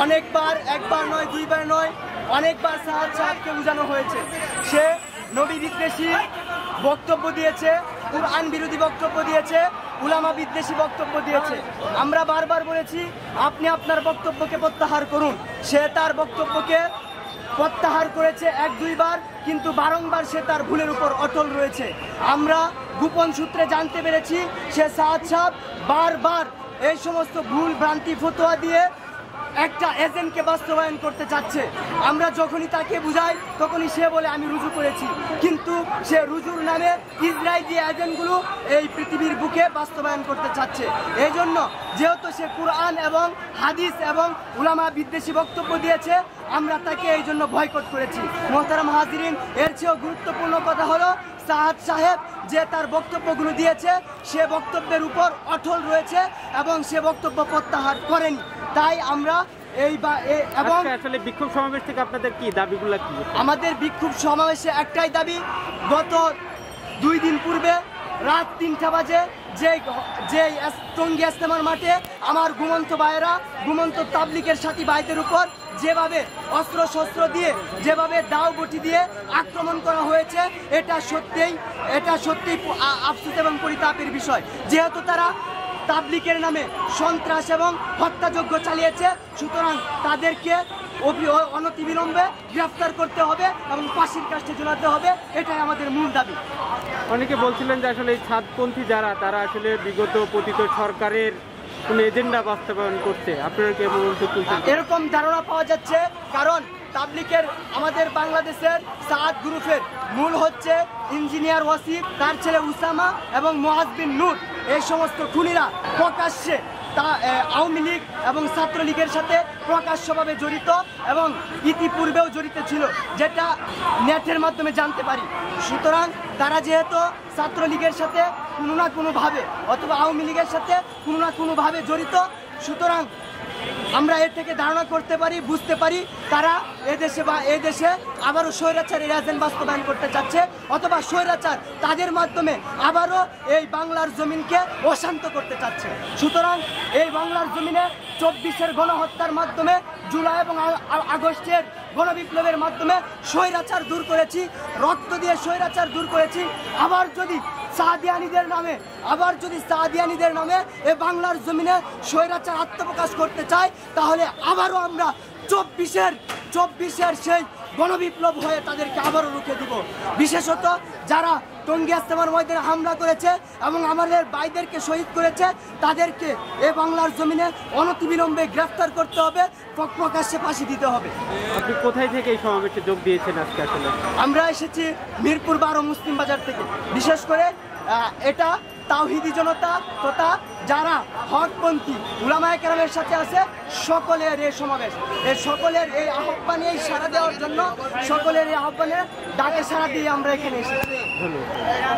অনেকবার, একবার নয়, দুইবার নয়, অনেকবার সাহাদ সাহেবকে বোঝানো হয়েছে। সে নবী বিদ্বেষী বক্তব্য দিয়েছে, কুরআন বিরোধী বক্তব্য দিয়েছে, উলামা বিদ্বেষী বক্তব্য দিয়েছে। আমরা বারবার বলেছি আপনি আপনার বক্তব্যকে প্রত্যাহার করুন। সে তার বক্তব্যকে প্রত্যাহার করেছে এক দুইবার, কিন্তু বারংবার সে তার ভুলের উপর অটল রয়েছে। আমরা গোপন সূত্রে জানতে পেরেছি সে সাহাদ সাহেব বারবার এই সমস্ত ভুল ভ্রান্তি ফতোয়া দিয়ে একটা এজেন্টকে বাস্তবায়ন করতে চাচ্ছে। আমরা যখনই তাকে বুঝাই তখনই সে বলে আমি রুজু করেছি, কিন্তু সে রুজুর নামে ইসরায়েলি এজেন্টগুলো এই পৃথিবীর বুকে বাস্তবায়ন করতে চাচ্ছে। এই জন্য যেহেতু সে কুরআন এবং হাদিস এবং উলামা বিদ্বেষী বক্তব্য দিয়েছে, আমরা তাকে এই জন্য বয়কট করেছি। মোহতারাম হাজিরিন, এর চেয়েও গুরুত্বপূর্ণ কথা হলো সাহাদ সাহেব যে তার বক্তব্যগুলো দিয়েছে সে বক্তব্যের উপর অটল রয়েছে এবং সে বক্তব্য প্রত্যাহার করেনি। তাই আমরা এবং আসলে বিক্ষোভ সমাবেশ থেকে আপনাদের কি দাবিগুলো কি? আমাদের বিক্ষোভ সমাবেশে একটাই দাবি, গত 2 দিন পূর্বে রাত 3টা বাজে যে টঙ্গী ইজতেমার মাঠে আমার ঘুমন্ত ভাইয়েরা, ঘুমন্ত তাবলিগের সাথী ভাইদের উপর যেভাবে অস্ত্র শস্ত্র দিয়ে, যেভাবে দাও বটি দিয়ে আক্রমণ করা হয়েছে, এটা সত্যিই আফসোস এবং পরিতাপের বিষয়। যেহেতু তারা তাবলিগের নামে সন্ত্রাস এবং হত্যাযজ্ঞ চালিয়েছে, সুতরাং তাদেরকে অনতিবিলম্বে গ্রেফতার করতে হবে এবং ফাঁসির কাস্টে ঝুলাতে হবে। এটাই আমাদের মূল দাবি। অনেকে বলছিলেন যে আসলে এই ছাদপন্থী যারা, তারা আসলে বিগত পতিত সরকারের কোন এজেন্ডা বাস্তবায়ন করছে, আপনারা কি এরকম ধারণা পাওয়া যাচ্ছে? কারণ তাবলিগের আমাদের বাংলাদেশের সাদ গ্রুপের মূল হচ্ছে ইঞ্জিনিয়ার ওয়াসিফ, তার ছেলে উসামা এবং মুআজ বিন নূর। এই সমস্ত খুনিরা প্রকাশ্যে আওয়ামী লীগ এবং ছাত্রলীগের সাথে প্রকাশ্যভাবে জড়িত এবং ইতিপূর্বেও জড়িত ছিল, যেটা নেটের মাধ্যমে জানতে পারি। সুতরাং তারা যেহেতু ছাত্রলীগের সাথে কোনো না কোনোভাবে অথবা আওয়ামী লীগের সাথে কোনো না কোনোভাবে জড়িত, সুতরাং আমরা এর থেকে ধারণা করতে পারি, বুঝতে পারি তারা এদেশে আবারও স্বৈরাচারের এজেন্ট বাস্তবায়ন করতে চাচ্ছে, অথবা স্বৈরাচার তাদের মাধ্যমে আবারও এই বাংলার জমিনকে অশান্ত করতে চাচ্ছে। সুতরাং এই বাংলার জমিনে 24-এর গণহত্যার মাধ্যমে, জুলাই এবং আগস্টের গণবিপ্লবের মাধ্যমে স্বৈরাচার দূর করেছি, রক্ত দিয়ে স্বৈরাচার দূর করেছি। আবার যদি সাদিয়ানিদের নামে এই বাংলার জমিনে স্বৈরাচার আত্মপ্রকাশ করতে চায়, তাহলে আবারও আমরা 24-এর সেই গণবিপ্লব হয়ে তাদেরকে আবারও রুখে দিব। বিশেষত যারা টঙ্গী ইজতেমার ময়দানে হামলা করেছে এবং আমাদের ভাইদেরকে শহীদ করেছে, তাদেরকে এ বাংলার জমিনে অনতিবিলম্বে গ্রেফতার করতে হবে, প্রকাশ্যে ফাঁসি দিতে হবে। আপনি কোথায় থেকে এই সমাবেশে যোগ দিয়েছেন আজকে? আসলে আমরা এসেছি মিরপুর 12 মুসলিম বাজার থেকে। বিশেষ করে এটা তাওহিদি জনতা তথা যারা হকপন্থী উলামায়ে কেরামের সাথে আছে, সকলের এই সমাবেশ, এই সকলের এই আহ্বানে সাড়া দেওয়ার জন্য, সকলের এই আহ্বানে ডাকে সাড়া দিয়ে আমরা এখানে এসেছি। ধন্যবাদ।